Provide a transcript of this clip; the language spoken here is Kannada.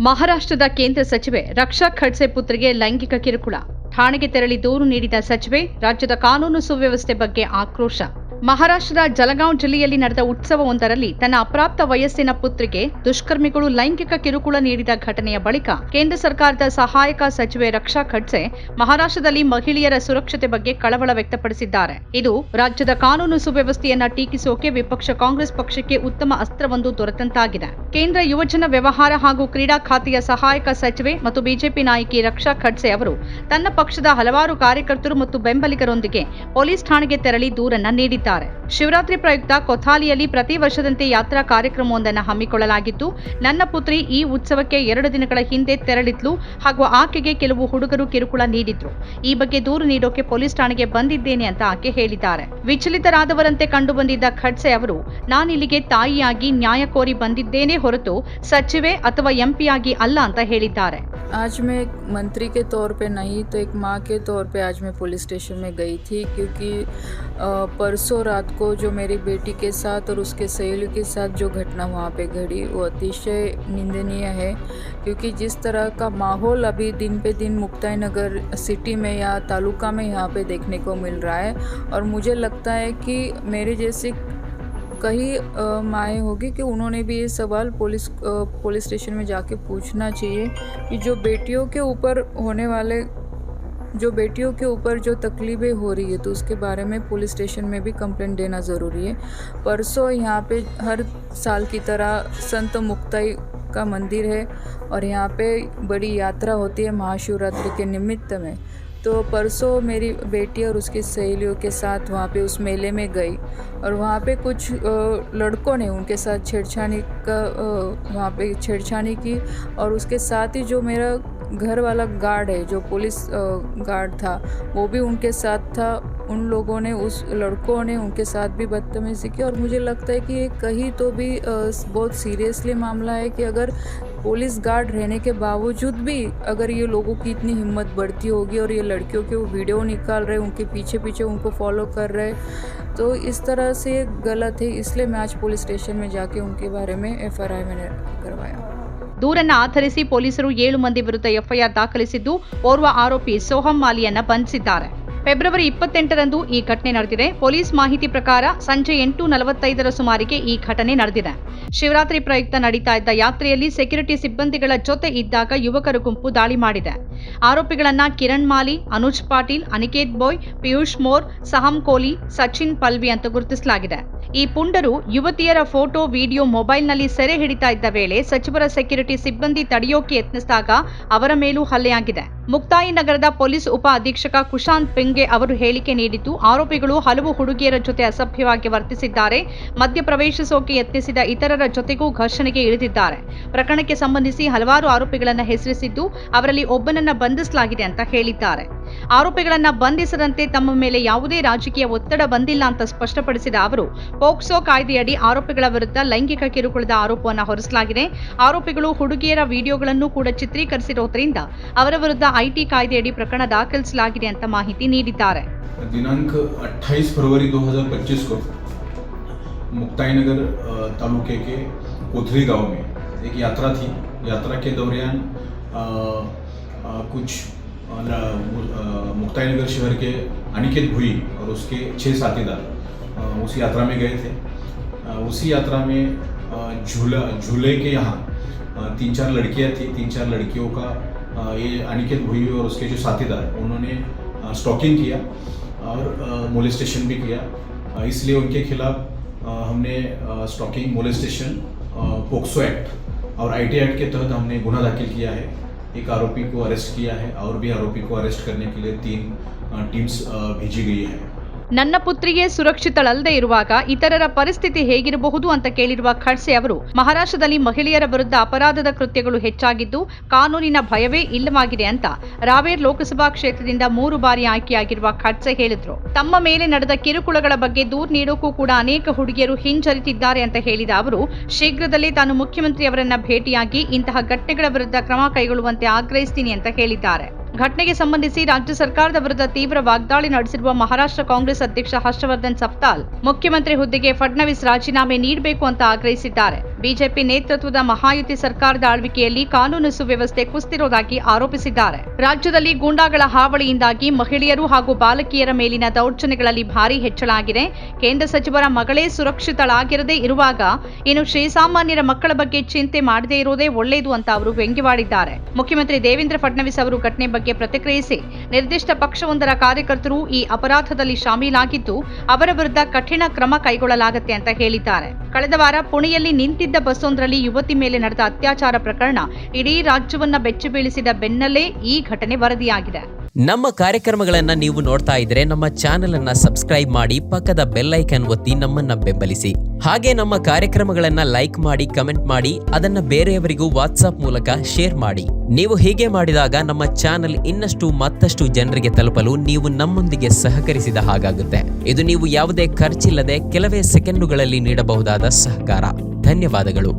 ಮಹಾರಾಷ್ಟ್ರದ ಕೇಂದ್ರ ಸಚಿವೆ ರಕ್ಷಾ ಖಡ್ಸೆ ಪುತ್ರಿಗೆ ಲೈಂಗಿಕ ಕಿರುಕುಳ. ಠಾಣೆಗೆ ತೆರಳಿ ದೂರು ನೀಡಿದ ಸಚಿವೆ, ರಾಜ್ಯದ ಕಾನೂನು ಸುವ್ಯವಸ್ಥೆ ಬಗ್ಗೆ ಆಕ್ರೋಶ. ಮಹಾರಾಷ್ಟ್ರದ ಜಲಗಾಂವ್ ಜಿಲ್ಲೆಯಲ್ಲಿ ನಡೆದ ಉತ್ಸವವೊಂದರಲ್ಲಿ ತನ್ನ ಅಪ್ರಾಪ್ತ ವಯಸ್ಸಿನ ಪುತ್ರಿಗೆ ದುಷ್ಕರ್ಮಿಗಳು ಲೈಂಗಿಕ ಕಿರುಕುಳ ನೀಡಿದ ಘಟನೆಯ ಬಳಿಕ ಕೇಂದ್ರ ಸರ್ಕಾರದ ಸಹಾಯಕ ಸಚಿವೆ ರಕ್ಷಾ ಖಡ್ಸೆ ಮಹಾರಾಷ್ಟ್ರದಲ್ಲಿ ಮಹಿಳೆಯರ ಸುರಕ್ಷತೆ ಬಗ್ಗೆ ಕಳವಳ ವ್ಯಕ್ತಪಡಿಸಿದ್ದಾರೆ. ಇದು ರಾಜ್ಯದ ಕಾನೂನು ಸುವ್ಯವಸ್ಥೆಯನ್ನ ಟೀಕಿಸೋಕೆ ವಿಪಕ್ಷ ಕಾಂಗ್ರೆಸ್ ಪಕ್ಷಕ್ಕೆ ಉತ್ತಮ ಅಸ್ತ್ರವೊಂದು ದೊರೆತಂತಾಗಿದೆ. ಕೇಂದ್ರ ಯುವಜನ ವ್ಯವಹಾರ ಹಾಗೂ ಕ್ರೀಡಾ ಖಾತೆಯ ಸಹಾಯಕ ಸಚಿವೆ ಮತ್ತು ಬಿಜೆಪಿ ನಾಯಕಿ ರಕ್ಷಾ ಖಡ್ಸೆ ಅವರು ತನ್ನ ಪಕ್ಷದ ಹಲವಾರು ಕಾರ್ಯಕರ್ತರು ಮತ್ತು ಬೆಂಬಲಿಗರೊಂದಿಗೆ ಪೊಲೀಸ್ ಠಾಣೆಗೆ ತೆರಳಿ ದೂರನ್ನ ನೀಡಿದ್ದಾರೆ. ಶಿವರಾತ್ರಿ ಪ್ರಯುಕ್ತ ಕೊಥಾಲಿಯಲ್ಲಿ ಪ್ರತಿ ವರ್ಷದಂತೆ ಯಾತ್ರಾ ಕಾರ್ಯಕ್ರಮವೊಂದನ್ನು ಹಮ್ಮಿಕೊಳ್ಳಲಾಗಿತ್ತು. ನನ್ನ ಪುತ್ರಿ ಈ ಉತ್ಸವಕ್ಕೆ 2 ದಿನಗಳ ಹಿಂದೆ ತೆರಳಿದ್ಲು ಹಾಗೂ ಆಕೆಗೆ ಕೆಲವು ಹುಡುಗರು ಕಿರುಕುಳ ನೀಡಿದ್ರು. ಈ ಬಗ್ಗೆ ದೂರು ನೀಡೋಕೆ ಪೊಲೀಸ್ ಠಾಣೆಗೆ ಬಂದಿದ್ದೇನೆ ಅಂತ ಆಕೆ ಹೇಳಿದ್ದಾರೆ. ವಿಚಲಿತರಾದವರಂತೆ ಕಂಡುಬಂದಿದ್ದ ಖಡ್ಸೆ ಅವರು, ನಾನಿಲ್ಲಿಗೆ ತಾಯಿಯಾಗಿ ನ್ಯಾಯ ಕೋರಿ ಬಂದಿದ್ದೇನೆ ಹೊರತು ಸಚಿವೆ ಅಥವಾ ಎಂಪಿಯಾಗಿ ಅಲ್ಲ ಅಂತ ಹೇಳಿದ್ದಾರೆ. आज मैं एक मंत्री के तौर पे नहीं तो एक माँ के तौर पे आज मैं पुलिस स्टेशन में गई थी, क्योंकि परसों रात को जो मेरी बेटी के साथ और उसके सहेलियों के साथ जो घटना वहाँ पे घड़ी वो अतिशय निंदनीय है। क्योंकि जिस तरह का माहौल अभी दिन पे दिन मुक्ताई नगर सिटी में या तालुका में यहाँ पे देखने को मिल रहा है, और मुझे लगता है कि मेरे जैसे कई माएँ होगी कि उन्होंने भी ये सवाल पुलिस स्टेशन में जाके पूछना चाहिए कि जो बेटियों के ऊपर जो तकलीफ़ें हो रही है तो उसके बारे में पुलिस स्टेशन में भी कंप्लेंट देना ज़रूरी है। परसों यहाँ पे हर साल की तरह संत मुक्ताई का मंदिर है और यहाँ पे बड़ी यात्रा होती है महाशिवरात्रि के निमित्त में। तो परसों मेरी बेटी और उसकी सहेलियों के साथ वहाँ पे उस मेले में गई और वहाँ पे कुछ लड़कों ने उनके साथ छेड़छाड़ी की, और उसके साथ ही जो मेरा घर वाला गार्ड है, जो पुलिस गार्ड था, वो भी उनके साथ था। उन लोगों ने, उस लड़कों ने उनके साथ भी बदतमीज़ी की। और मुझे लगता है कि ये कहीं तो भी बहुत सीरियसली मामला है कि अगर पुलिस गार्ड रहने के बावजूद भी अगर ये लोगों की इतनी हिम्मत बढ़ती होगी और ये लड़कियों के वो वीडियो निकाल रहे, उनके पीछे पीछे उनको फॉलो कर रहे, तो इस तरह से गलत है। इसलिए मैं आज पुलिस स्टेशन में जाके उनके बारे में FRI मैंने करवाया। ದೂರನ್ನ ಆಧರಿಸಿ ಪೊಲೀಸರು 7 ಮಂದಿ ವಿರುದ್ಧ ಎಫ್ಐಆರ್ ದಾಖಲಿಸಿದ್ದು, ಓರ್ವ ಆರೋಪಿ ಸೋಹಂ ಮಾಲಿಯನ್ನ ಬಂಧಿಸಿದ್ದಾರೆ. ಫೆಬ್ರವರಿ 28ರಂದು ಈ ಘಟನೆ ನಡೆದಿದೆ. ಪೊಲೀಸ್ ಮಾಹಿತಿ ಪ್ರಕಾರ ಸಂಜೆ 8:45ರ ಸುಮಾರಿಗೆ ಈ ಘಟನೆ ನಡೆದಿದೆ. ಶಿವರಾತ್ರಿ ಪ್ರಯುಕ್ತ ನಡೀತಾ ಇದ್ದ ಯಾತ್ರೆಯಲ್ಲಿ ಸೆಕ್ಯೂರಿಟಿ ಸಿಬ್ಬಂದಿಗಳ ಜೊತೆ ಇದ್ದಾಗ ಯುವಕರ ಗುಂಪು ದಾಳಿ ಮಾಡಿದೆ. ಆರೋಪಿಗಳನ್ನ ಕಿರಣ್ ಮಾಲಿ, ಅನುಜ್ ಪಾಟೀಲ್, ಅನಿಕೇತ್ ಬೋಯ್, ಪಿಯೂಷ್ ಮೋರ್, ಸಹಂ ಕೋಲಿ, ಸಚಿನ್ ಪಲ್ವಿ ಅಂತ ಗುರುತಿಸಲಾಗಿದೆ. ಈ ಪುಂಡರು ಯುವತಿಯರ ಫೋಟೋ, ವಿಡಿಯೋ ಮೊಬೈಲ್ನಲ್ಲಿ ಸೆರೆ ಹಿಡಿತಾ ಇದ್ದ ವೇಳೆ ಸಚಿವರ ಸೆಕ್ಯೂರಿಟಿ ಸಿಬ್ಬಂದಿ ತಡೆಯೋಕೆ ಯತ್ನಿಸಿದಾಗ ಅವರ ಮೇಲೂ ಹಲ್ಲೆಯಾಗಿದೆ. ಮುಕ್ತಾಯಿ ನಗರದ ಪೊಲೀಸ್ ಉಪ ಅಧೀಕ್ಷಕ ಕುಶಾಂತ್ ಪಿಂಗೆ ಅವರು ಹೇಳಿಕೆ ನೀಡಿದ್ದು, ಆರೋಪಿಗಳು ಹಲವು ಹುಡುಗಿಯರ ಜೊತೆ ಅಸಭ್ಯವಾಗಿ ವರ್ತಿಸಿದ್ದಾರೆ, ಮಧ್ಯಪ್ರವೇಶಿಸೋಕೆ ಯತ್ನಿಸಿದ ಇತರರ ಜೊತೆಗೂ ಘರ್ಷಣೆಗೆ ಇಳಿದಿದ್ದಾರೆ. ಪ್ರಕರಣಕ್ಕೆ ಸಂಬಂಧಿಸಿ ಹಲವಾರು ಆರೋಪಿಗಳನ್ನು ಹೆಸರಿಸಿದ್ದು, ಅವರಲ್ಲಿ ಒಬ್ಬನನ್ನ ಬಂಧಿಸಲಾಗಿದೆ ಅಂತ ಹೇಳಿದ್ದಾರೆ. ಆರೋಪಿಗಳನ್ನ ಬಂಧಿಸದಂತೆ ತಮ್ಮ ಮೇಲೆ ಯಾವುದೇ ರಾಜಕೀಯ ಒತ್ತಡ ಬಂದಿಲ್ಲ ಅಂತ ಸ್ಪಷ್ಟಪಡಿಸಿದ ಅವರು, ಪೋಕ್ಸೋ ಕಾಯ್ದೆಯಡಿ ಆರೋಪಿಗಳ ವಿರುದ್ಧ ಲೈಂಗಿಕ ಕಿರುಕುಳದ ಆರೋಪವನ್ನು ಹೊರಿಸಲಾಗಿದೆ. ಆರೋಪಿಗಳು ಹುಡುಗಿಯರ ವಿಡಿಯೋಗಳನ್ನು ಕೂಡ ಚಿತ್ರೀಕರಿಸಿರೋದ್ರಿಂದ ಅವರ ವಿರುದ್ಧ ಐಟಿ ಕಾಯ್ದೆಯಡಿ ಪ್ರಕರಣ ದಾಖಲಿಸಲಾಗಿದೆ ಅಂತ ಮಾಹಿತಿ ನೀಡಿದ್ದಾರೆ. दिनांक 28 फरवरी 2025 को मुक्ताई नगर तालुके के कोथरी गांव में एक यात्रा थी। यात्रा के दौरान कुछ मुक्ताई नगर शहर के अनिकेत भुई और उसके 6 साथीदार उस यात्रा में गए थे। उसी यात्रा में झूले के यहाँ 3-4 लड़कियाँ थी। 3-4 लड़कियों का ये अनिकेत भुई और उसके जो साथीदार उन्होंने स्टॉकिंग किया और मोलेस्टेशन भी किया। इसलिए उनके खिलाफ हमने स्टॉकिंग, मोलेस्टेशन, पोक्सो एक्ट और आईटी एक्ट के तहत हमने गुना दाखिल किया है। एक आरोपी को अरेस्ट किया है और भी आरोपी को अरेस्ट करने के लिए 3 टीम्स भेजी गई है। ನನ್ನ ಪುತ್ರಿಗೆ ಸುರಕ್ಷಿತಳಲ್ಲದೆ ಇರುವಾಗ ಇತರರ ಪರಿಸ್ಥಿತಿ ಹೇಗಿರಬಹುದು ಅಂತ ಕೇಳಿರುವ ಖಡ್ಸೆ ಅವರು, ಮಹಾರಾಷ್ಟ್ರದಲ್ಲಿ ಮಹಿಳೆಯರ ವಿರುದ್ಧ ಅಪರಾಧದ ಕೃತ್ಯಗಳು ಹೆಚ್ಚಾಗಿದ್ದು ಕಾನೂನಿನ ಭಯವೇ ಇಲ್ಲವಾಗಿದೆ ಅಂತ ರಾವೇರ್ ಲೋಕಸಭಾ ಕ್ಷೇತ್ರದಿಂದ 3 ಬಾರಿ ಆಯ್ಕೆಯಾಗಿರುವ ಖಡ್ಸೆ ಹೇಳಿದ್ರು. ತಮ್ಮ ಮೇಲೆ ನಡೆದ ಕಿರುಕುಳಗಳ ಬಗ್ಗೆ ದೂರು ನೀಡೋಕ್ಕೂ ಕೂಡ ಅನೇಕ ಹುಡುಗಿಯರು ಹಿಂಜರಿತಿದ್ದಾರೆ ಅಂತ ಹೇಳಿದ ಅವರು, ಶೀಘ್ರದಲ್ಲೇ ತಾನು ಮುಖ್ಯಮಂತ್ರಿ ಅವರನ್ನ ಭೇಟಿಯಾಗಿ ಇಂತಹ ಘಟನೆಗಳ ವಿರುದ್ಧ ಕ್ರಮ ಕೈಗೊಳ್ಳುವಂತೆ ಆಗ್ರಹಿಸ್ತೀನಿ ಅಂತ ಹೇಳಿದ್ದಾರೆ. ಘಟನೆಗೆ ಸಂಬಂಧಿಸಿ ರಾಜ್ಯ ಸರ್ಕಾರದ ವಿರುದ್ಧ ತೀವ್ರ ವಾಗ್ದಾಳಿ ನಡೆಸಿರುವ ಮಹಾರಾಷ್ಟ್ರ ಕಾಂಗ್ರೆಸ್ ಅಧ್ಯಕ್ಷ ಹರ್ಷವರ್ಧನ್ ಸಪ್ತಾಲ್ ಮುಖ್ಯಮಂತ್ರಿ ಹುದ್ದೆಗೆ ಫಡ್ನವೀಸ್ ರಾಜೀನಾಮೆ ನೀಡಬೇಕು ಅಂತ ಆಗ್ರಹಿಸಿದ್ದಾರೆ. ಬಿಜೆಪಿ ನೇತೃತ್ವದ ಮಹಾಯುತಿ ಸರ್ಕಾರದ ಆಳ್ವಿಕೆಯಲ್ಲಿ ಕಾನೂನು ಸುವ್ಯವಸ್ಥೆ ಕುಸಿದಿರುವುದಾಗಿ ಆರೋಪಿಸಿದ್ದಾರೆ. ರಾಜ್ಯದಲ್ಲಿ ಗೂಂಡಾಗಳ ಹಾವಳಿಯಿಂದಾಗಿ ಮಹಿಳೆಯರು ಹಾಗೂ ಬಾಲಕಿಯರ ಮೇಲಿನ ದೌರ್ಜನ್ಯಗಳಲ್ಲಿ ಭಾರೀ ಹೆಚ್ಚಳಾಗಿದೆ. ಕೇಂದ್ರ ಸಚಿವರ ಮಗಳೇ ಸುರಕ್ಷಿತಳಾಗಿರದೇ ಇರುವಾಗ ಇನ್ನು ಶ್ರೀಸಾಮಾನ್ಯರ ಮಕ್ಕಳ ಬಗ್ಗೆ ಚಿಂತೆ ಮಾಡದೇ ಇರುವುದೇ ಒಳ್ಳೆಯದು ಅಂತ ಅವರು ವ್ಯಂಗ್ಯವಾಡಿದ್ದಾರೆ. ಮುಖ್ಯಮಂತ್ರಿ ದೇವೇಂದ್ರ ಫಡ್ನವೀಸ್ ಅವರು ಘಟನೆ ಬಗ್ಗೆ ಪ್ರತಿಕ್ರಿಯಿಸಿ, ನಿರ್ದಿಷ್ಟ ಪಕ್ಷವೊಂದರ ಕಾರ್ಯಕರ್ತರು ಈ ಅಪರಾಧದಲ್ಲಿ ಶಾಮೀಲಾಗಿದ್ದು ಅವರ ವಿರುದ್ಧ ಕಠಿಣ ಕ್ರಮ ಕೈಗೊಳ್ಳಲಾಗುತ್ತೆ ಅಂತ ಹೇಳಿದ್ದಾರೆ. ಕಳೆದ ವಾರ ಪುಣೆಯಲ್ಲಿ ನಿಂತಿದ್ದ ಬಸ್ಸೊಂದರಲ್ಲಿ ಯುವತಿ ಮೇಲೆ ನಡೆದ ಅತ್ಯಾಚಾರ ಪ್ರಕರಣ ಇಡೀ ರಾಜ್ಯವನ್ನ ಬೆಚ್ಚಿ ಬೀಳಿಸಿದ ಬೆನ್ನಲ್ಲೇ ಈ ಘಟನೆ ವರದಿಯಾಗಿದೆ. ನಮ್ಮ ಕಾರ್ಯಕ್ರಮಗಳನ್ನ ನೀವು ನೋಡ್ತಾ ಇದ್ರೆ ನಮ್ಮ ಚಾನೆಲ್ ಅನ್ನ ಸಬ್ಸ್ಕ್ರೈಬ್ ಮಾಡಿ, ಪಕ್ಕದ ಬೆಲ್ ಐಕಾನ್ ಒತ್ತಿ ನಮ್ಮನ್ನ ಬೆಂಬಲಿಸಿ. ಹಾಗೆ ನಮ್ಮ ಕಾರ್ಯಕ್ರಮಗಳನ್ನ ಲೈಕ್ ಮಾಡಿ, ಕಮೆಂಟ್ ಮಾಡಿ, ಅದನ್ನ ಬೇರೆಯವರಿಗೂ ವಾಟ್ಸ್ಆಪ್ ಮೂಲಕ ಶೇರ್ ಮಾಡಿ. ನೀವು ಹೀಗೆ ಮಾಡಿದಾಗ ನಮ್ಮ ಚಾನೆಲ್ ಇನ್ನಷ್ಟು ಮತ್ತಷ್ಟು ಜನರಿಗೆ ತಲುಪಲು ನೀವು ನಮ್ಮೊಂದಿಗೆ ಸಹಕರಿಸಿದ ಹಾಗಾಗುತ್ತೆ. ಇದು ನೀವು ಯಾವುದೇ ಖರ್ಚಿಲ್ಲದೆ ಕೆಲವೇ ಸೆಕೆಂಡುಗಳಲ್ಲಿ ನೀಡಬಹುದಾದ ಸಹಕಾರ. ಧನ್ಯವಾದಗಳು.